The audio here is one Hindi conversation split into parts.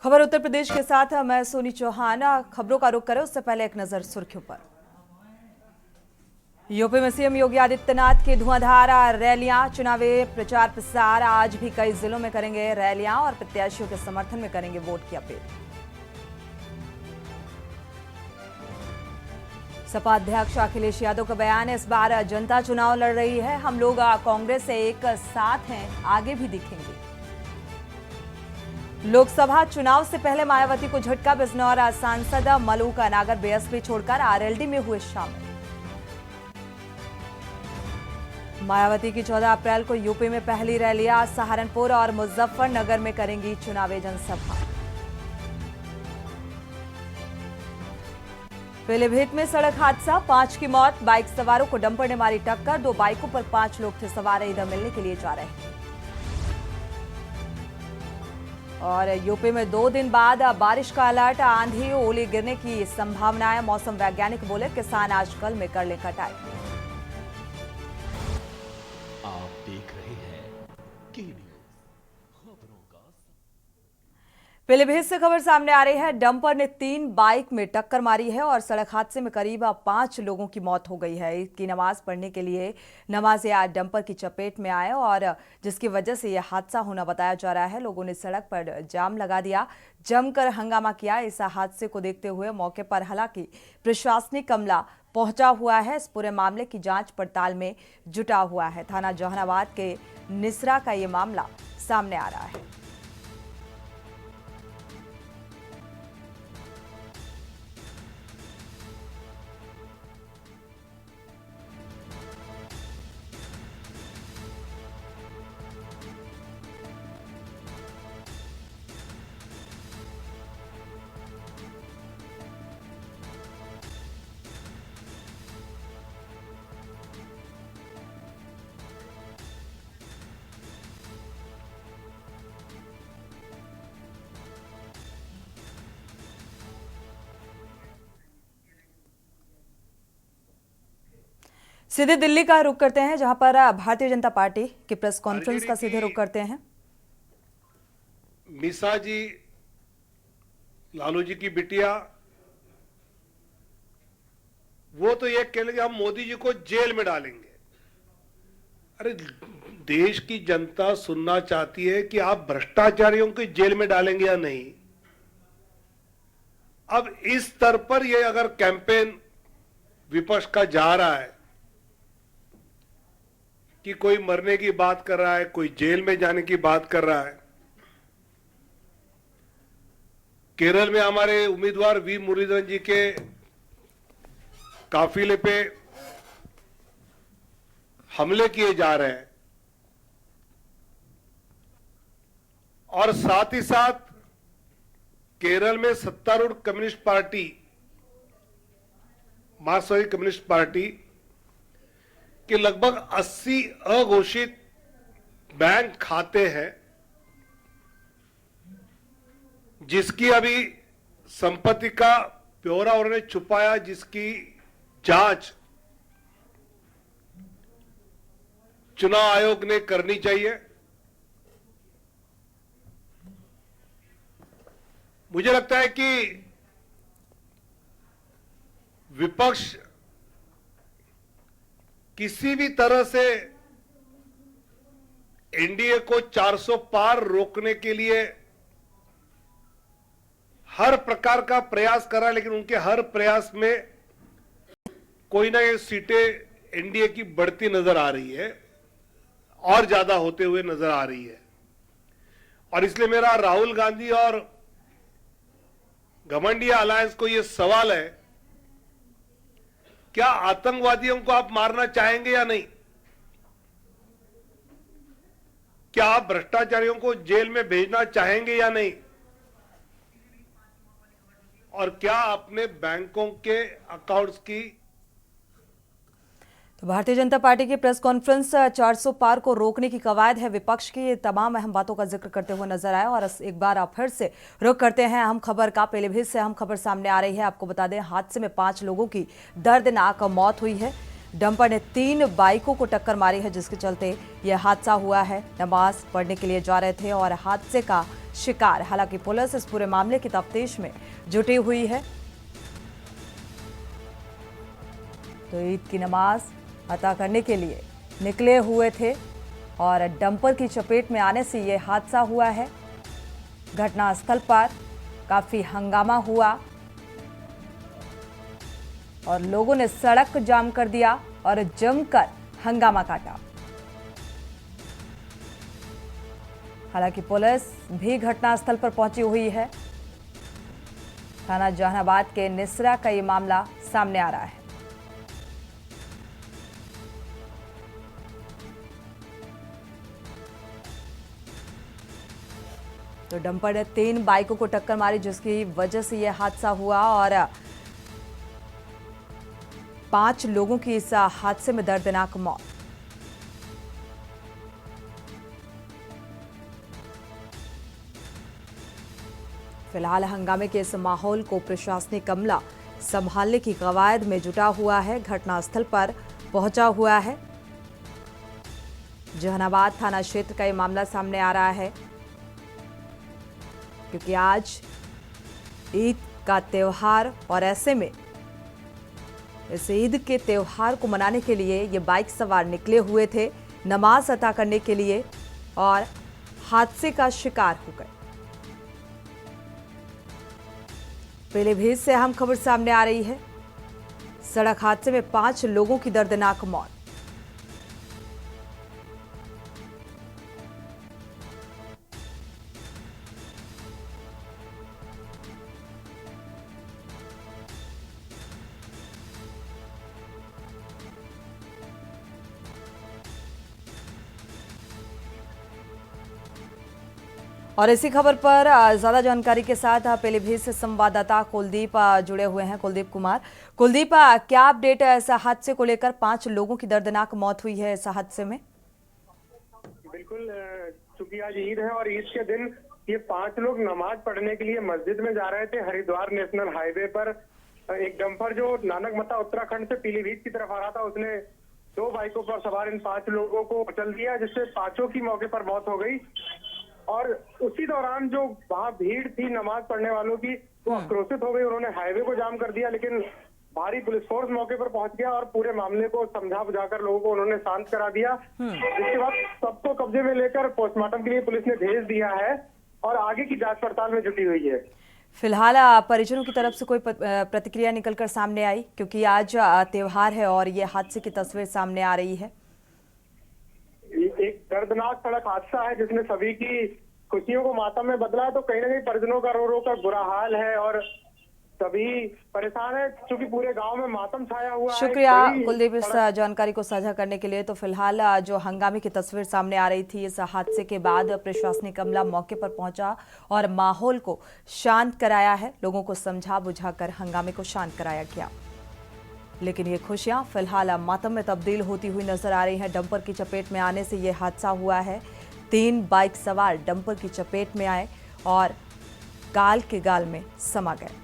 खबर उत्तर प्रदेश के साथ मैं सोनी चौहान। खबरों का रुख करें उससे पहले एक नजर सुर्खियों पर। यूपी में सीएम योगी आदित्यनाथ की धुआंधार रैलियां, चुनावी प्रचार प्रसार। आज भी कई जिलों में करेंगे रैलियां और प्रत्याशियों के समर्थन में करेंगे वोट की अपील। सपा अध्यक्ष अखिलेश यादव का बयान, इस बार जनता चुनाव लड़ रही है, हम लोग कांग्रेस से एक साथ हैं, आगे भी दिखेंगे। लोकसभा चुनाव से पहले मायावती को झटका, बिजनौर सांसद मलूक नागर बीएसपी छोड़कर आरएलडी में हुए शामिल। मायावती की 14 अप्रैल को यूपी में पहली रैलियां, सहारनपुर और मुजफ्फरनगर में करेंगी चुनावी जनसभा। पीलीभीत में सड़क हादसा, 5 की मौत, बाइक सवारों को डंपर ने मारी टक्कर, 2 बाइकों पर 5 लोग थे सवार, इधर मिलने के लिए जा रहे हैं। और यूपी में 2 दिन बाद बारिश का अलर्ट, आंधी ओले गिरने की संभावना है, मौसम वैज्ञानिक बोले किसान आज कल में कर ले कटाई। आप देख रहे हैं के न्यूज़ खबरों का। पीलीभीत से खबर सामने आ रही है, डंपर ने 3 बाइक में टक्कर मारी है और सड़क हादसे में करीब 5 लोगों की मौत हो गई है। ईद की नमाज पढ़ने के लिए नमाज़ी आज डंपर की चपेट में आए और जिसकी वजह से यह हादसा होना बताया जा रहा है। लोगों ने सड़क पर जाम लगा दिया, जमकर हंगामा किया। इस हादसे को देखते हुए मौके पर हालांकि प्रशासनिक अमला पहुंचा हुआ है, इस पूरे मामले की जांच पड़ताल में जुटा हुआ है। थाना जहानाबाद के निसरा का ये मामला सामने आ रहा है। सीधे दिल्ली का रुख करते हैं, जहां पर भारतीय जनता पार्टी की प्रेस कॉन्फ्रेंस का सीधे रुख करते हैं। मीसा जी, लालू जी की बिटिया, वो तो ये कह लेंगे हम मोदी जी को जेल में डालेंगे। अरे देश की जनता सुनना चाहती है कि आप भ्रष्टाचारियों को जेल में डालेंगे या नहीं। अब इस स्तर पर ये अगर कैंपेन विपक्ष का जा रहा है कि कोई मरने की बात कर रहा है, कोई जेल में जाने की बात कर रहा है। केरल में हमारे उम्मीदवार वी मुरलीधरन जी के काफिले पे हमले किए जा रहे हैं और साथ ही साथ केरल में सत्तारूढ़ कम्युनिस्ट पार्टी, मार्क्सवादी कम्युनिस्ट पार्टी के लगभग 80 अघोषित बैंक खाते हैं, जिसकी अभी संपत्ति का ब्यौरा उन्होंने छुपाया, जिसकी जांच चुनाव आयोग ने करनी चाहिए। मुझे लगता है कि विपक्ष किसी भी तरह से एनडीए को 400 पार रोकने के लिए हर प्रकार का प्रयास कर रहा है, लेकिन उनके हर प्रयास में कोई ना कोई सीटें एनडीए की बढ़ती नजर आ रही है और ज्यादा होते हुए नजर आ रही है। और इसलिए मेरा राहुल गांधी और घमंडिया अलायंस को यह सवाल है, क्या आतंकवादियों को आप मारना चाहेंगे या नहीं? क्या आप भ्रष्टाचारियों को जेल में भेजना चाहेंगे या नहीं? और क्या अपने बैंकों के अकाउंट्स की। तो भारतीय जनता पार्टी की प्रेस कॉन्फ्रेंस 400 पार को रोकने की कवायद है विपक्ष की, ये तमाम अहम बातों का जिक्र करते हुए नजर आया। और एक बार आप फिर से रुख करते हैं अहम खबर का। पीलीभीत से अहम खबर सामने आ रही है। आपको बता दें, हादसे में 5 लोगों की दर्दनाक मौत हुई है। डंपर ने 3 बाइकों को टक्कर मारी है, जिसके चलते यह हादसा हुआ है। नमाज पढ़ने के लिए जा रहे थे और हादसे का शिकार। हालांकि पुलिस इस पूरे मामले की तफ्तीश में जुटी हुई है। तो ईद की नमाज अता करने के लिए निकले हुए थे और डंपर की चपेट में आने से ये हादसा हुआ है। घटनास्थल पर काफी हंगामा हुआ और लोगों ने सड़क जाम कर दिया और जमकर हंगामा काटा। हालांकि पुलिस भी घटनास्थल पर पहुंची हुई है। थाना जहानाबाद के निसरा का ये मामला सामने आ रहा है। तो डंपर ने 3 बाइकों को टक्कर मारी, जिसकी वजह से यह हादसा हुआ और 5 लोगों की इस हादसे में दर्दनाक मौत। फिलहाल हंगामे के इस माहौल को प्रशासनिक अमला संभालने की कवायद में जुटा हुआ है, घटनास्थल पर पहुंचा हुआ है। जहानाबाद थाना क्षेत्र का यह मामला सामने आ रहा है, क्योंकि आज ईद का त्योहार और ऐसे में इस ईद के त्योहार को मनाने के लिए ये बाइक सवार निकले हुए थे नमाज अता करने के लिए और हादसे का शिकार हो गए। पीलीभीत से अहम खबर सामने आ रही है। सड़क हादसे में 5 लोगों की दर्दनाक मौत। और इसी खबर पर ज्यादा जानकारी के साथ पीलीभीत से संवाददाता कुलदीप जुड़े हुए हैं। कुलदीप कुमार, कुलदीप, क्या अपडेट है इस हादसे को लेकर? 5 लोगों की दर्दनाक मौत हुई है इस हादसे में। बिल्कुल, चूंकि आज ईद है और ईद के दिन ये 5 लोग नमाज पढ़ने के लिए मस्जिद में जा रहे थे। हरिद्वार नेशनल हाईवे पर एक डंपर जो नानकमता उत्तराखंड से पीलीभीत की तरफ आ रहा था, उसने 2 बाइकों पर सवार इन 5 लोगों को कुचल दिया, जिससे 5 की मौके पर मौत हो गई। और उसी दौरान जो वहां भीड़ थी नमाज पढ़ने वालों की, वो आक्रोशित हो गई। उन्होंने हाईवे को जाम कर दिया, लेकिन भारी पुलिस फोर्स मौके पर पहुंच गया और पूरे मामले को समझा बुझाकर लोगों को उन्होंने शांत करा दिया। इसके बाद सबको कब्जे में लेकर पोस्टमार्टम के लिए पुलिस ने भेज दिया है और आगे की जांच पड़ताल में जुटी हुई है। फिलहाल परिजनों की तरफ से कोई प्रतिक्रिया निकलकर सामने आई? क्योंकि आज त्योहार है और ये हादसे की तस्वीर सामने आ रही है। एक दर्दनाक सड़क हादसा है जिसने सभी की खुशियों को मातम में बदला है। तो कहीं ना कहीं परिजनों का रो रो कर बुरा हाल है और सभी परेशान है, क्योंकि पूरे गांव में मातम छाया हुआ है। शुक्रिया कुलदीप इस जानकारी को साझा करने के लिए। तो फिलहाल जो हंगामे की तस्वीर सामने आ रही थी, इस हादसे के बाद प्रशासनिक अमला मौके पर पहुंचा और माहौल को शांत कराया है। लोगों को समझा बुझाकर हंगामे को शांत कराया गया, लेकिन ये खुशियां फिलहाल मातम में तब्दील होती हुई नजर आ रही हैं। डंपर की चपेट में आने से ये हादसा हुआ है। 3 बाइक सवार डंपर की चपेट में आए और गाल के गाल में समा गए।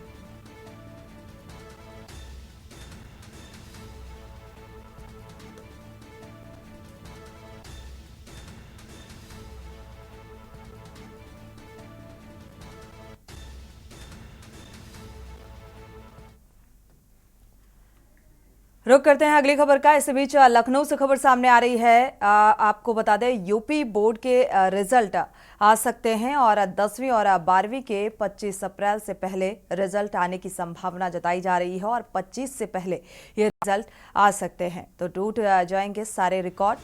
रुक करते हैं अगली खबर का। इस बीच लखनऊ से खबर सामने आ रही है। आपको बता दें, यूपी बोर्ड के रिजल्ट आ सकते हैं और 10वीं और 12वीं के 25 अप्रैल से पहले रिजल्ट आने की संभावना जताई जा रही है और 25 से पहले ये रिजल्ट आ सकते हैं। तो टूट जाएंगे सारे रिकॉर्ड।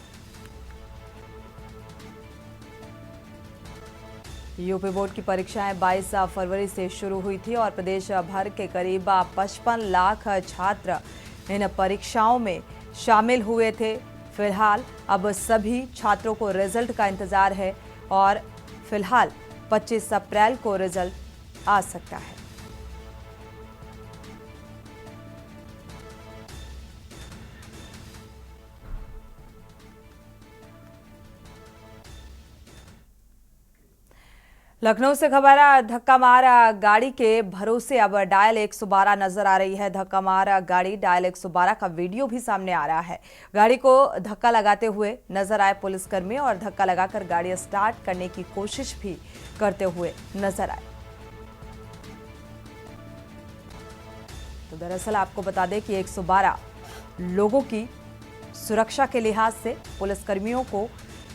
यूपी बोर्ड की परीक्षाएं 22 फरवरी से शुरू हुई थी और प्रदेश भर के करीब 55 लाख छात्र इन परीक्षाओं में शामिल हुए थे। फिलहाल अब सभी छात्रों को रिजल्ट का इंतजार है और फिलहाल 25 अप्रैल को रिजल्ट आ सकता है। लखनऊ से खबर है। धक्का मार गाड़ी के भरोसे अब डायल 112 नजर आ रही है। धक्का मार गाड़ी डायल 112 का वीडियो भी सामने आ रहा है। गाड़ी को धक्का लगाते हुए नजर आए पुलिसकर्मी और धक्का लगाकर गाड़ी स्टार्ट करने की कोशिश भी करते हुए नजर आए। तो दरअसल आपको बता दें कि 112 लोगों की सुरक्षा के लिहाज से पुलिसकर्मियों को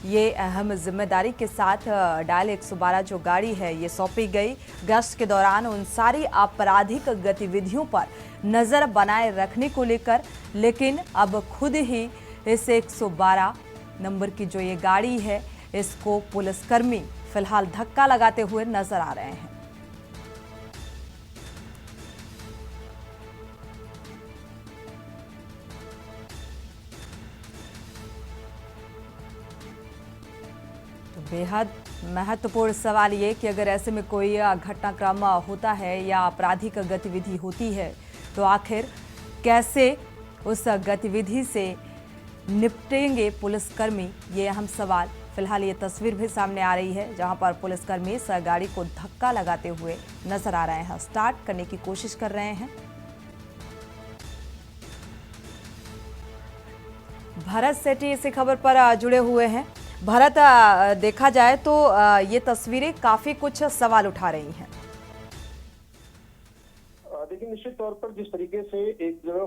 ये अहम जिम्मेदारी के साथ डायल 112 जो गाड़ी है ये सौंपी गई। गश्त के दौरान उन सारी आपराधिक गतिविधियों पर नजर बनाए रखने को लेकर, लेकिन अब खुद ही इस 112 नंबर की जो ये गाड़ी है इसको पुलिसकर्मी फिलहाल धक्का लगाते हुए नजर आ रहे हैं। बेहद महत्वपूर्ण सवाल ये कि अगर ऐसे में कोई घटनाक्रम होता है या आपराधिक गतिविधि होती है तो आखिर कैसे उस गतिविधि से निपटेंगे पुलिसकर्मी, ये अहम सवाल। फिलहाल ये तस्वीर भी सामने आ रही है जहां पर पुलिसकर्मी इस गाड़ी को धक्का लगाते हुए नजर आ रहे हैं, स्टार्ट करने की कोशिश कर रहे हैं। भरत सेठी इसी खबर पर जुड़े हुए हैं। भरत, देखा जाए तो ये तस्वीरें काफी कुछ सवाल उठा रही हैं। देखिए, निश्चित तौर पर जिस तरीके से एक जगह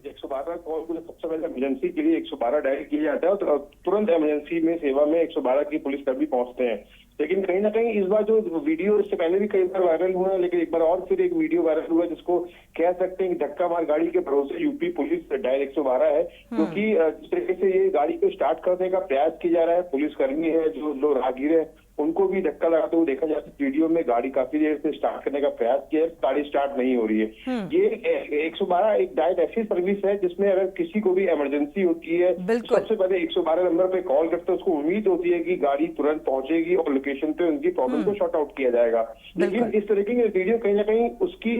112 कॉल को सबसे पहले इमरजेंसी के लिए 112 डायल किया जाता है तो तुरंत इमरजेंसी में सेवा में 112 की पुलिसकर्मी पहुंचते हैं। लेकिन कहीं ना कहीं इस बार जो वीडियो, इससे पहले भी कई बार वायरल हुआ है, लेकिन एक बार और फिर एक वीडियो वायरल हुआ जिसको कह सकते हैं कि धक्का मार गाड़ी के भरोसे यूपी पुलिस डायल 112 है, क्योंकि जिस तरीके से ये गाड़ी को स्टार्ट करने का प्रयास किया जा रहा है, पुलिसकर्मी है जो लोग राहगीर है उनको भी धक्का लगाते हुए देखा जाता है। वीडियो में गाड़ी काफी देर से स्टार्ट करने का प्रयास किया है, गाड़ी स्टार्ट नहीं हो रही है। ये 112 एक डायल ऐसी सर्विस है जिसमें अगर किसी को भी इमरजेंसी होती है तो सबसे पहले 112 नंबर पे कॉल करते हैं, उसको उम्मीद होती है कि गाड़ी तुरंत पहुंचेगी और लोकेशन पे उनकी प्रॉब्लम को शॉर्ट आउट किया जाएगा। लेकिन इस तरीके की वीडियो कहीं ना कहीं उसकी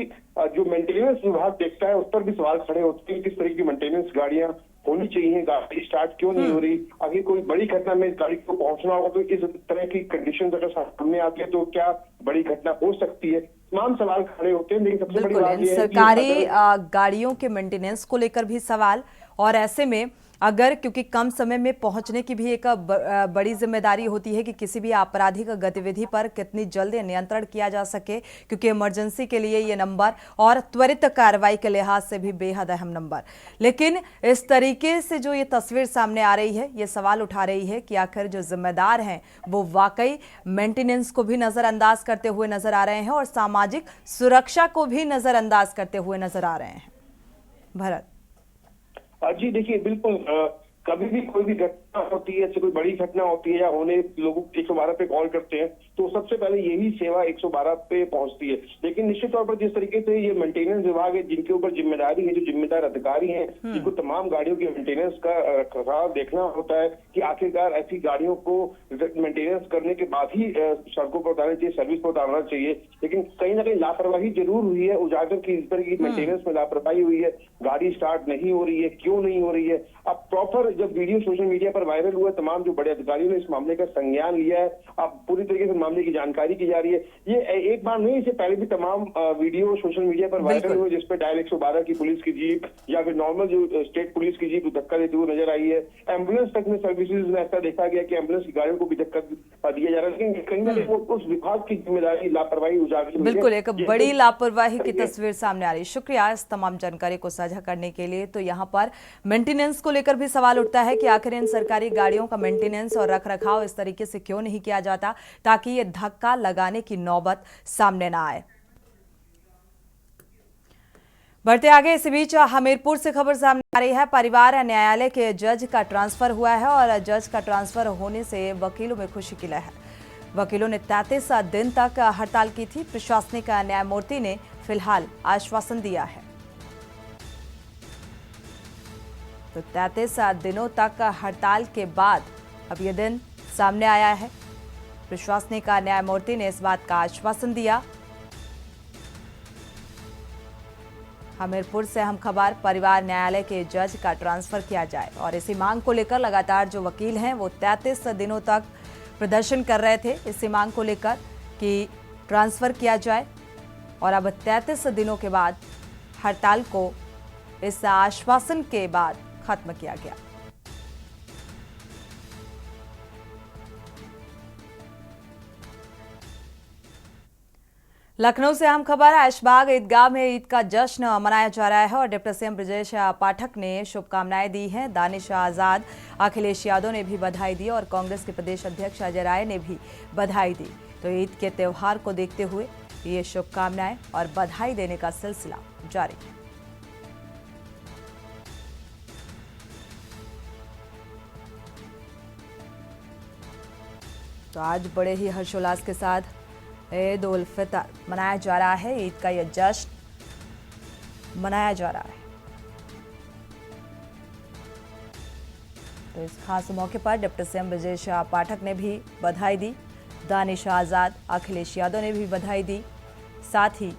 जो मेंटेनेंस विभाग देखता है उस पर भी सवाल खड़े होते हैं, किस तरह की मेंटेनेंस गाड़ियां होनी चाहिए, गाड़ी स्टार्ट क्यों नहीं हो रही। अगर कोई बड़ी घटना में गाड़ी को पहुंचना होगा तो इस तरह की कंडीशन अगर सामने आती है तो क्या बड़ी घटना हो सकती है, तमाम सवाल खड़े होते हैं। लेकिन सबसे बड़ी बात यह है सरकारी गाड़ियों के मेंटेनेंस को लेकर भी सवाल, और ऐसे में अगर क्योंकि कम समय में पहुंचने की भी एक बड़ी जिम्मेदारी होती है कि किसी भी आपराधिक गतिविधि पर कितनी जल्द नियंत्रण किया जा सके, क्योंकि इमरजेंसी के लिए ये नंबर और त्वरित कार्रवाई के लिहाज से भी बेहद अहम नंबर। लेकिन इस तरीके से जो ये तस्वीर सामने आ रही है ये सवाल उठा रही है कि आखिर जो जिम्मेदार हैं वो वाकई मेंटेनेंस को भी नजरअंदाज करते हुए नजर आ रहे हैं और सामाजिक सुरक्षा को भी नजरअंदाज करते हुए नजर आ रहे हैं। भरत जी देखिए, बिल्कुल कभी भी कोई भी घटना होती है, कोई बड़ी घटना होती है या होने लोग 112 पे कॉल करते हैं तो सबसे पहले यही सेवा 112 पे पहुंचती है। लेकिन निश्चित तौर पर जिस तरीके से ये मेंटेनेंस विभाग है जिनके ऊपर जिम्मेदारी है, जो जिम्मेदार अधिकारी हैं जिनको तमाम गाड़ियों की मेंटेनेंस का रखरखाव देखना होता है कि आखिरकार ऐसी गाड़ियों को मेंटेनेंस करने के बाद ही सड़कों पर उतारना चाहिए, सर्विस पर उतारना चाहिए। लेकिन कहीं ना कहीं लापरवाही जरूर हुई है, उजागर की इस तरह की मेंटेनेंस में लापरवाही हुई है, गाड़ी स्टार्ट नहीं हो रही है, क्यों नहीं हो रही है। अब प्रॉपर जब वीडियो सोशल मीडिया पर वायरल हुआ, तमाम जो बड़े अधिकारियों ने इस मामले का संज्ञान लिया है, अब पूरी तरीके से मामले की जानकारी की जा रही है। ये एक बार नहीं, इससे पहले भी तमाम वीडियो सोशल मीडिया पर वायरल हुए जिसपे डायल 112 की पुलिस की जीप या फिर नॉर्मल जो स्टेट पुलिस की जीप धक्का देते हुए नजर आई है। एम्बुलेंस तक में सर्विसेज में ऐसा देखा गया कि एम्बुलेंस की गाड़ियों को भी धक्का दिया जा रहा है। लेकिन कहीं ना कहीं उस विभाग की जिम्मेदारी, लापरवाही उजागर। बिल्कुल एक बड़ी लापरवाही की तस्वीर सामने आ रही है। शुक्रिया इस तमाम जानकारी को साझा करने के लिए। तो यहाँ पर मेंटेनेंस को लेकर भी सवाल उठता है कि आखिर इन सरकारी गाड़ियों का मेंटेनेंस और रखरखाव इस तरीके से क्यों नहीं किया जाता ताकि ये धक्का लगाने की नौबत सामने ना आए। बढ़ते आगे, इस बीच हमीरपुर से खबर सामने आ रही है। परिवार न्यायालय के जज का ट्रांसफर हुआ है और जज का ट्रांसफर होने से वकीलों में खुशी की लहर। वकीलों ने 33 दिन तक हड़ताल की थी। प्रशासनिक न्यायमूर्ति ने फिलहाल आश्वासन दिया है। तो 33 दिनों तक हड़ताल के बाद अब यह दिन सामने आया है। प्रशासनिक न्यायमूर्ति ने इस बात का आश्वासन दिया। हमीरपुर से हम खबर, परिवार न्यायालय के जज का ट्रांसफर किया जाए और इसी मांग को लेकर लगातार जो वकील हैं वो 33 दिनों तक प्रदर्शन कर रहे थे, इसी मांग को लेकर कि ट्रांसफर किया जाए और अब 33 दिनों के बाद हड़ताल को इस आश्वासन के बाद खत्म किया गया। लखनऊ से अहम खबर, ऐशबाग ईदगाह में ईद का जश्न मनाया जा रहा है और डिप्टी सीएम ब्रजेश पाठक ने शुभकामनाएं दी हैं। दानिश आजाद, अखिलेश यादव ने भी बधाई दी और कांग्रेस के प्रदेश अध्यक्ष अजय राय ने भी बधाई दी। तो ईद के त्योहार को देखते हुए ये शुभकामनाएं और बधाई देने का सिलसिला जारी है। तो आज बड़े ही हर्षोल्लास के साथ ईद उल फितर मनाया जा रहा है। ईद का यह जश्न मनाया जा रहा है। तो इस खास मौके पर डिप्टी सीएम ब्रजेश पाठक ने भी बधाई दी, दानिश आजाद, अखिलेश यादव ने भी बधाई दी, साथ ही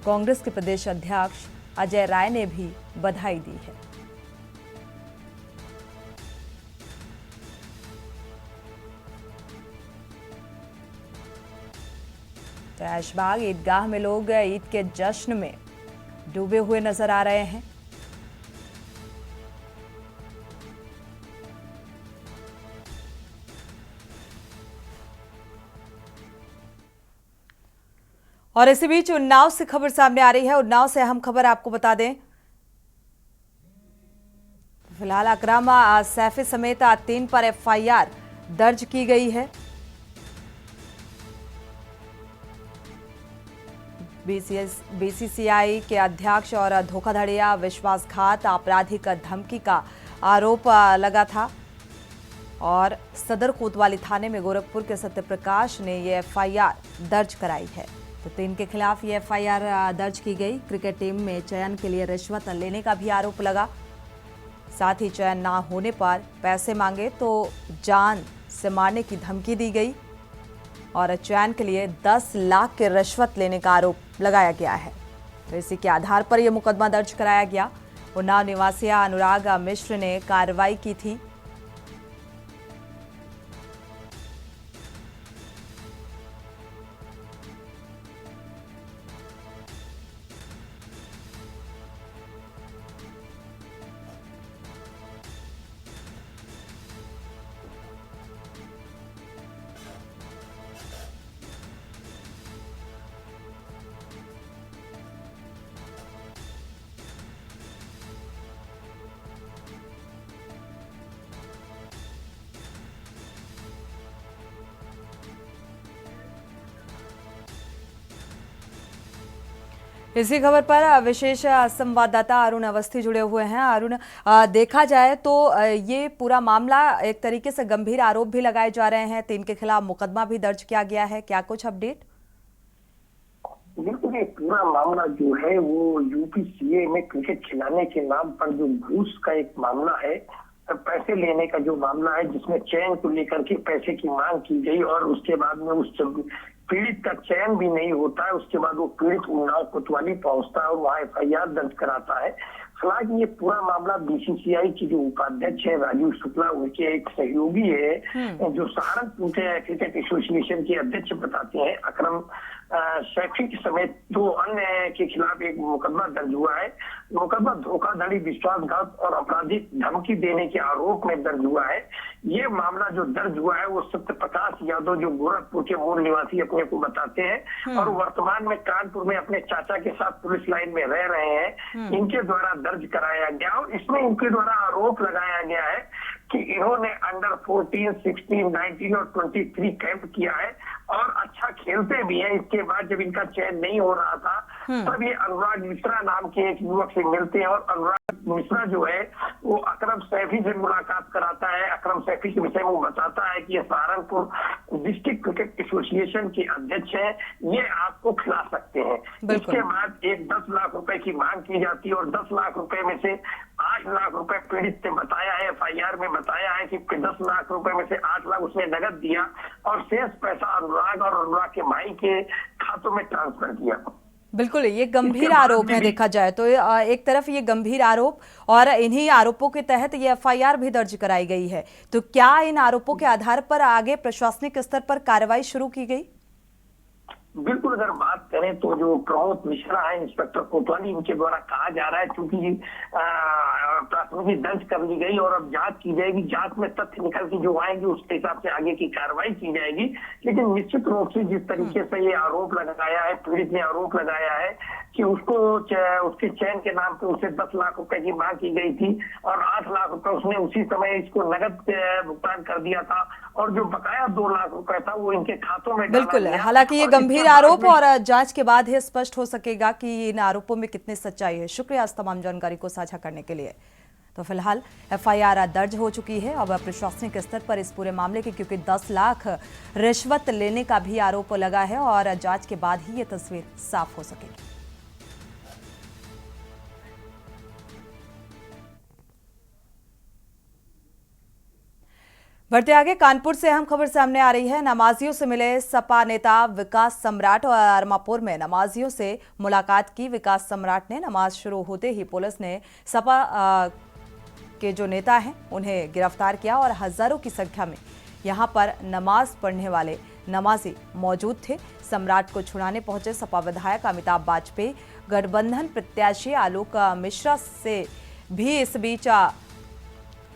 कांग्रेस के प्रदेश अध्यक्ष अजय राय ने भी बधाई दी है। तो ऐशबाग ईदगाह में लोग ईद के जश्न में डूबे हुए नजर आ रहे हैं। और इसी बीच उन्नाव से खबर सामने आ रही है। उन्नाव से अहम खबर आपको बता दें, फिलहाल अकरम सैफी समेत 3 पर एफआईआर दर्ज की गई है। बीसीसीआई के अध्यक्ष और धोखाधड़िया, विश्वासघात, आपराधिक धमकी का आरोप लगा था और सदर कोतवाली थाने में गोरखपुर के सत्यप्रकाश ने ये एफआईआर दर्ज कराई है। तो 3 के खिलाफ ये एफआईआर दर्ज की गई। क्रिकेट टीम में चयन के लिए रिश्वत लेने का भी आरोप लगा, साथ ही चयन ना होने पर पैसे मांगे तो जान से मारने की धमकी दी गई और चयन के लिए 10 लाख की रिश्वत लेने का आरोप लगाया गया है। तो इसी के आधार पर यह मुकदमा दर्ज कराया गया। उन्नाव निवासी अनुराग मिश्र ने कार्रवाई की थी। इसी खबर पर विशेष संवाददाता अरुण अवस्थी जुड़े हुए हैं। अरुण, देखा जाए तो ये पूरा मामला एक तरीके से गंभीर आरोप भी लगाए जा रहे हैं, 3 के खिलाफ मुकदमा भी दर्ज किया गया है, क्या कुछ अपडेट? बिल्कुल, ये पूरा मामला जो है वो यूपीसीए में क्रिकेट खिलाने के नाम पर जो घूस का एक मामला है, पैसे लेने का जो मामला है, जिसमें चयन को लेकर के पैसे की मांग की गई और उसके बाद में उस पीड़ित का चयन भी नहीं होता है। उसके बाद वो पीड़ित उन्नाव कोतवाली पहुंचता है और वहाँ एफआईआर दर्ज कराता है। हालांकि ये पूरा मामला बीसीसीआई की जो उपाध्यक्ष है राजीव शुक्ला, उनके एक सहयोगी है जो सहारनपुर के क्रिकेट एसोसिएशन के अध्यक्ष बताते हैं, अकरम सैफी समेत 2 अन्य के खिलाफ एक मुकदमा दर्ज हुआ है। मुकदमा धोखाधड़ी, विश्वासघात और आपराधिक धमकी देने के आरोप में दर्ज हुआ है। ये मामला जो दर्ज हुआ है वो सत्यप्रकाश यादव, जो गोरखपुर के मूल निवासी अपने को बताते हैं और वर्तमान में कानपुर में अपने चाचा के साथ पुलिस लाइन में रह रहे हैं, इनके द्वारा दर्ज कराया गया और इसमें इनके द्वारा आरोप लगाया गया है कि इन्होंने अंडर 14, 16, 19 और 23 कैंप किया है और अच्छा खेलते भी हैं। इसके बाद जब इनका चयन नहीं हो रहा था तब ये अनुराग मिश्रा नाम के एक युवक से मिलते हैं और अनुराग मिश्रा जो है वो अकरम सैफी से मुलाकात कराता है। अकरम सैफी के विषय में वो बताता है कि ये सहारनपुर डिस्ट्रिक्ट क्रिकेट एसोसिएशन के अध्यक्ष है, ये आपको खिला सकते हैं। इसके बाद एक 10 लाख रुपए की मांग की जाती है और 10 लाख रुपए में से 8 लाख रुपए पीड़ित ने बताया है, एफआईआर में बताया है कि 10 लाख रुपए में से 8 लाख उसने नगद दिया और शेष पैसा अनुराग और अनुराग के भाई के खातों में ट्रांसफर किया। बिल्कुल, ये गंभीर आरोप है देखा जाए तो। एक तरफ ये गंभीर आरोप और इन्हीं आरोपों के तहत ये एफआईआर भी दर्ज कराई गई है। तो क्या इन आरोपों के आधार पर आगे प्रशासनिक स्तर पर कार्रवाई शुरू की गई? बिल्कुल, अगर बात करें तो जो प्रमोद मिश्रा है, इंस्पेक्टर कोतवाली, इनके द्वारा कहा जा रहा है क्योंकि प्राथमिकी दर्ज कर ली गई और अब जांच की जाएगी। जांच में तथ्य निकल के जो आएंगे उसके हिसाब से आगे की कार्रवाई की जाएगी। लेकिन निश्चित रूप से जिस तरीके से ये आरोप लगाया है, पीड़ित ने आरोप लगाया है कि उसको उसके चैन के नाम पे उसे 10 लाख रुपए की मांग की गई थी और 8 लाख रुपए उसने उसी समय इसको नगद भुगतान कर दिया था और जो बकाया 2 लाख रुपए था वो इनके खातों में डाला बिल्कुल, गया। हालांकि ये और गंभीर इसके आरोप बाद और जांच के बाद ही स्पष्ट हो सकेगा कि इन आरोपों में कितनी सच्चाई है। शुक्रिया इस तमाम जानकारी को साझा करने के लिए। तो फिलहाल एफआईआर दर्ज हो चुकी है। अब प्रशासनिक स्तर पर इस पूरे मामले की, क्योंकि 10 लाख रिश्वत लेने का भी आरोप लगा है और जांच के बाद ही ये तस्वीर साफ हो सकेगी। बढ़ते आगे, कानपुर से अहम खबर सामने आ रही है। नमाजियों से मिले सपा नेता विकास सम्राट और अरमापुर में नमाजियों से मुलाकात की। विकास सम्राट ने नमाज शुरू होते ही पुलिस ने सपा के जो नेता हैं उन्हें गिरफ्तार किया और हजारों की संख्या में यहां पर नमाज पढ़ने वाले नमाजी मौजूद थे। सम्राट को छुड़ाने पहुंचे सपा विधायक अमिताभ बाजपेयी, गठबंधन प्रत्याशी आलोक मिश्रा से भी इस बीच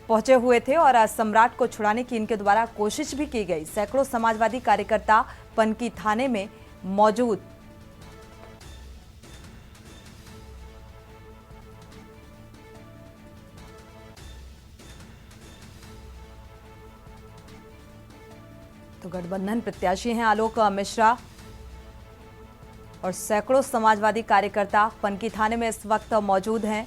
पहुंचे हुए थे और सम्राट को छुड़ाने की इनके द्वारा कोशिश भी की गई। सैकड़ों समाजवादी कार्यकर्ता पनकी थाने में मौजूद। तो गठबंधन प्रत्याशी हैं आलोक मिश्रा और सैकड़ों समाजवादी कार्यकर्ता पनकी थाने में इस वक्त मौजूद हैं।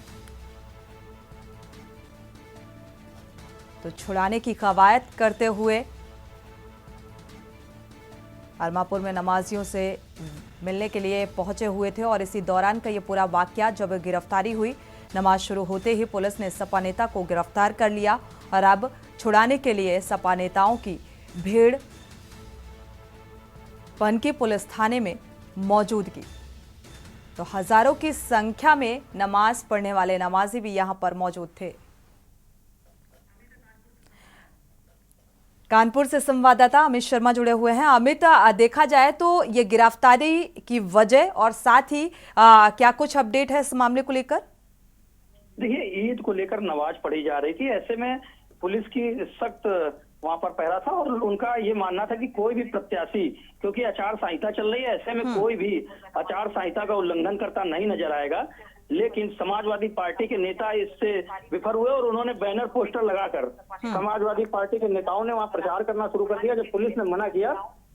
तो छुड़ाने की कवायद करते हुए अरमापुर में नमाजियों से मिलने के लिए पहुंचे हुए थे और इसी दौरान का ये पूरा वाकया जब गिरफ्तारी हुई। नमाज शुरू होते ही पुलिस ने सपा नेता को गिरफ्तार कर लिया और अब छुड़ाने के लिए सपा नेताओं की भीड़ पनकी पुलिस थाने में मौजूद की। तो हजारों की संख्या में नमाज पढ़ने वाले नमाजी भी यहां पर मौजूद थे। कानपुर से संवाददाता अमित शर्मा जुड़े हुए हैं। अमित, देखा जाए तो ये गिरफ्तारी की वजह और साथ ही क्या कुछ अपडेट है इस मामले को लेकर? देखिए, ईद को लेकर नमाज पढ़ी जा रही थी। ऐसे में पुलिस की सख्त वहां पर पहरा था और उनका ये मानना था कि कोई भी प्रत्याशी, क्योंकि आचार संहिता चल रही है, ऐसे में कोई भी आचार संहिता का उल्लंघन करता नहीं नजर आएगा। लेकिन समाजवादी पार्टी के नेता इससे विफल हुए और उन्होंने बैनर पोस्टर लगाकर समाजवादी पार्टी के नेताओं ने वहां प्रचार करना शुरू कर दिया। जब पुलिस ने मना किया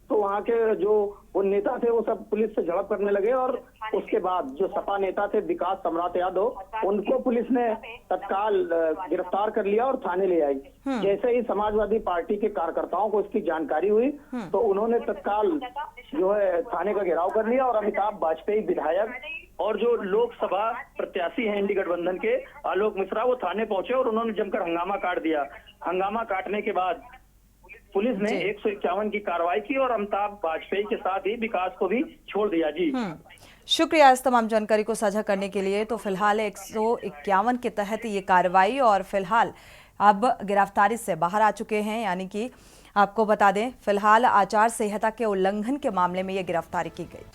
तो वहां के जो वो नेता थे वो सब पुलिस से झड़प करने लगे और उसके बाद जो सपा नेता थे विकास सम्राट यादव, उनको पुलिस ने तत्काल गिरफ्तार कर लिया और थाने ले आई। जैसे ही समाजवादी पार्टी के कार्यकर्ताओं को इसकी जानकारी हुई तो उन्होंने तत्काल जो है थाने का घेराव कर लिया और अमिताभ बाजपेयी विधायक और जो लोकसभा प्रत्याशी हैं इंडी गठबंधन के आलोक मिश्रा, वो थाने पहुंचे और उन्होंने जमकर हंगामा काट दिया। हंगामा काटने के बाद पुलिस ने 151 की कार्रवाई की और अमिताभ बाजपेयी के साथ ही विकास को भी छोड़ दिया। जी शुक्रिया इस तमाम जानकारी को साझा करने के लिए। तो फिलहाल 151 के तहत ये कार्रवाई और फिलहाल अब गिरफ्तारी से बाहर आ चुके हैं। यानी कि आपको बता दें, फिलहाल आचार संहिता के उल्लंघन के मामले में ये गिरफ्तारी की गई।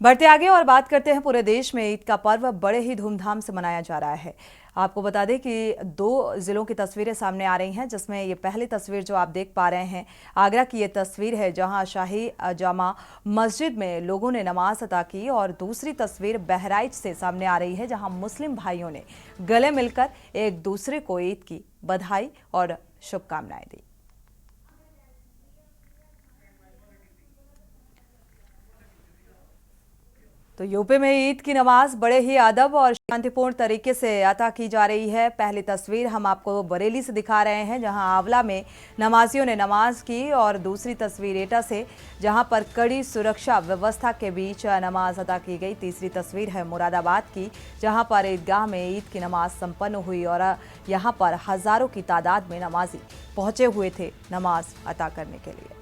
बढ़ते आगे और बात करते हैं, पूरे देश में ईद का पर्व बड़े ही धूमधाम से मनाया जा रहा है। आपको बता दें कि 2 जिलों की तस्वीरें सामने आ रही हैं, जिसमें ये पहली तस्वीर जो आप देख पा रहे हैं आगरा की ये तस्वीर है, जहां शाही जामा मस्जिद में लोगों ने नमाज अदा की। और दूसरी तस्वीर बहराइच से सामने आ रही है, जहां मुस्लिम भाइयों ने गले मिलकर एक दूसरे को ईद की बधाई और शुभकामनाएं दी। तो यूपी में ईद की नमाज बड़े ही अदब और शांतिपूर्ण तरीके से अता की जा रही है। पहली तस्वीर हम आपको बरेली से दिखा रहे हैं, जहां आंवला में नमाजियों ने नमाज की और दूसरी तस्वीर एटा से, जहां पर कड़ी सुरक्षा व्यवस्था के बीच नमाज अदा की गई। तीसरी तस्वीर है मुरादाबाद की, जहां पर ईदगाह में ईद की नमाज संपन्न हुई और यहां पर हजारों की तादाद में नमाजी पहुंचे हुए थे नमाज अता करने के लिए।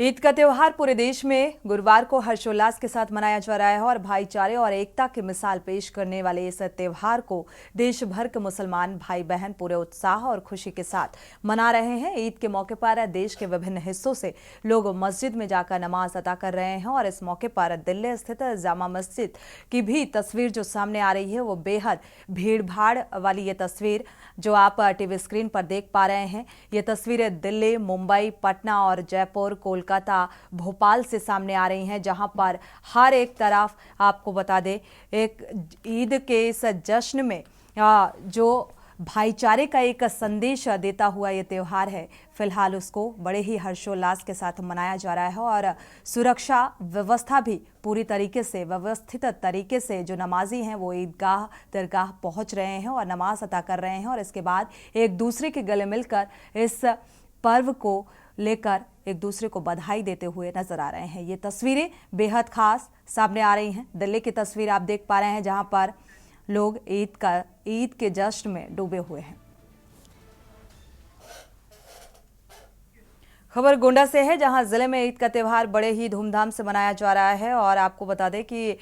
ईद का त्योहार पूरे देश में गुरुवार को हर्षोल्लास के साथ मनाया जा रहा है और भाईचारे और एकता की मिसाल पेश करने वाले इस त्योहार को देश भर के मुसलमान भाई बहन पूरे उत्साह और खुशी के साथ मना रहे हैं। ईद के मौके पर देश के विभिन्न हिस्सों से लोग मस्जिद में जाकर नमाज अदा कर रहे हैं और इस मौके पर दिल्ली स्थित जामा मस्जिद की भी तस्वीर जो सामने आ रही है वो बेहद भीड़ भाड़ वाली ये तस्वीर जो आप टीवी स्क्रीन पर देख पा रहे हैं। ये तस्वीरें दिल्ली, मुंबई, पटना और जयपुर, कोलकाता, भोपाल से सामने आ रही हैं, जहां पर हर एक तरफ आपको बता दें एक ईद के इस जश्न में जो भाईचारे का एक संदेश देता हुआ ये त्यौहार है, फिलहाल उसको बड़े ही हर्षोल्लास के साथ मनाया जा रहा है और सुरक्षा व्यवस्था भी पूरी तरीके से व्यवस्थित तरीके से जो नमाजी हैं वो ईदगाह दरगाह पहुंच रहे हैं और नमाज अदा कर रहे हैं और इसके बाद एक दूसरे के गले मिलकर इस पर्व को लेकर एक दूसरे को बधाई देते हुए नजर आ रहे हैं। ये तस्वीरें बेहद खास सामने आ रही हैं। दिल्ली की तस्वीर आप देख पा रहे हैं जहां पर लोग ईद के जश्न में डूबे हुए हैं। खबर गोंडा से है जहां जिले में ईद का त्यौहार बड़े ही धूमधाम से मनाया जा रहा है और आपको बता दें कि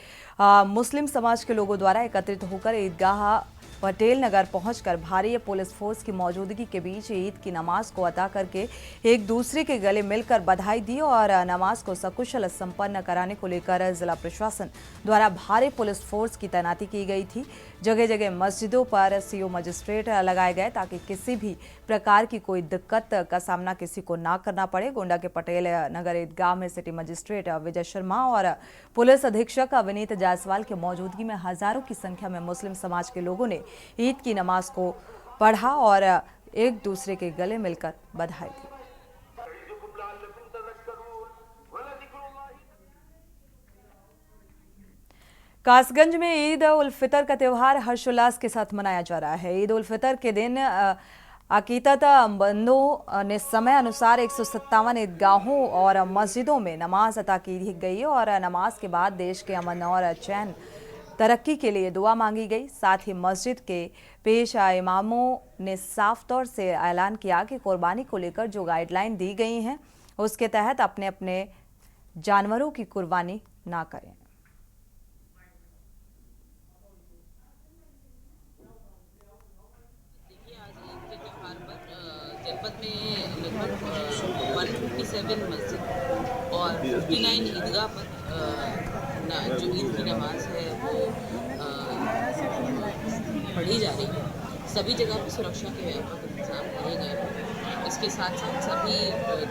मुस्लिम समाज के लोगों द्वारा एकत्रित होकर ईदगाह पटेल नगर पहुंचकर भारी पुलिस फोर्स की मौजूदगी के बीच ईद की नमाज को अदा करके एक दूसरे के गले मिलकर बधाई दी और नमाज को सकुशल संपन्न कराने को लेकर जिला प्रशासन द्वारा भारी पुलिस फोर्स की तैनाती की गई थी। जगह जगह मस्जिदों पर सीओ मजिस्ट्रेट लगाए गए ताकि किसी भी प्रकार की कोई दिक्कत का सामना किसी को ना करना पड़े। गोंडा के पटेल नगर ईदगाह में सिटी मजिस्ट्रेट विजय शर्मा और पुलिस अधीक्षक विनीत जायसवाल की मौजूदगी में हजारों की संख्या में मुस्लिम समाज के लोगों ने ईद की नमाज को पढ़ा और एक दूसरे के गले मिलकर बधाई दी। कासगंज में ईद उल फितर का त्यौहार हर्षोल्लास के साथ मनाया जा रहा है। ईद उल फितर के दिन अकीदतमंदों ने समय अनुसार 157 ईदगाहों और मस्जिदों में नमाज अदा की गई और नमाज के बाद देश के अमन और चैन तरक्की के लिए दुआ मांगी गई। साथ ही मस्जिद के पेश इमामों ने साफ तौर से ऐलान किया कि कुर्बानी को लेकर जो गाइडलाइन दी गई हैं उसके तहत अपने अपने जानवरों की कुर्बानी ना करें। जनपद में लगभग 157 मस्जिद और 59 ईदगाह पर जो ईद की नमाज है वो पढ़ी जा रही है। सभी जगह पर सुरक्षा के व्यापक इंतजाम किए गए हैं। इसके साथ साथ सभी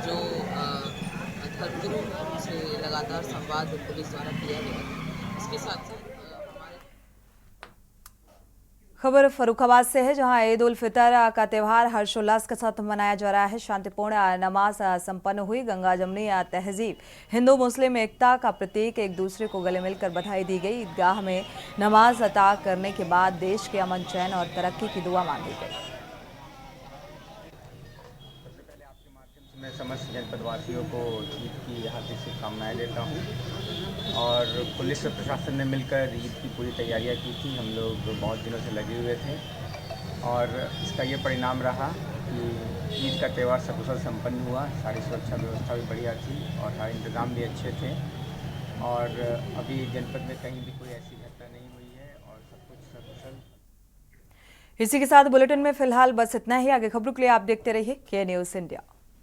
जो धर्मगुरु हैं उनसे लगातार संवाद पुलिस द्वारा किया गया है। इसके साथ साथ खबर फर्रुखाबाद से है जहां ईद उल फितर का त्यौहार हर्षोल्लास के साथ मनाया जा रहा है। शांतिपूर्ण नमाज संपन्न हुई। गंगा जमनी तहजीब हिंदू मुस्लिम एकता का प्रतीक, एक दूसरे को गले मिलकर बधाई दी गई। ईदगाह में नमाज अदा करने के बाद देश के अमन चैन और तरक्की की दुआ मांगी गई। मैं समस्त जनपद वासियों को ईद की हार्दिक शुभकामनाएं देता हूं और पुलिस और प्रशासन ने मिलकर ईद की पूरी तैयारियां की थी। हम लोग बहुत दिनों से लगे हुए थे और इसका ये परिणाम रहा कि ईद का त्यौहार सकुशल संपन्न हुआ। सारी सुरक्षा व्यवस्था भी बढ़िया थी और सारे इंतज़ाम भी अच्छे थे और अभी जनपद में कहीं भी कोई ऐसी घटना नहीं हुई है और सब कुछ सकुशल। इसी के साथ बुलेटिन में फिलहाल बस इतना ही। आगे खबरों के लिए आप देखते रहिए के न्यूज़ इंडिया।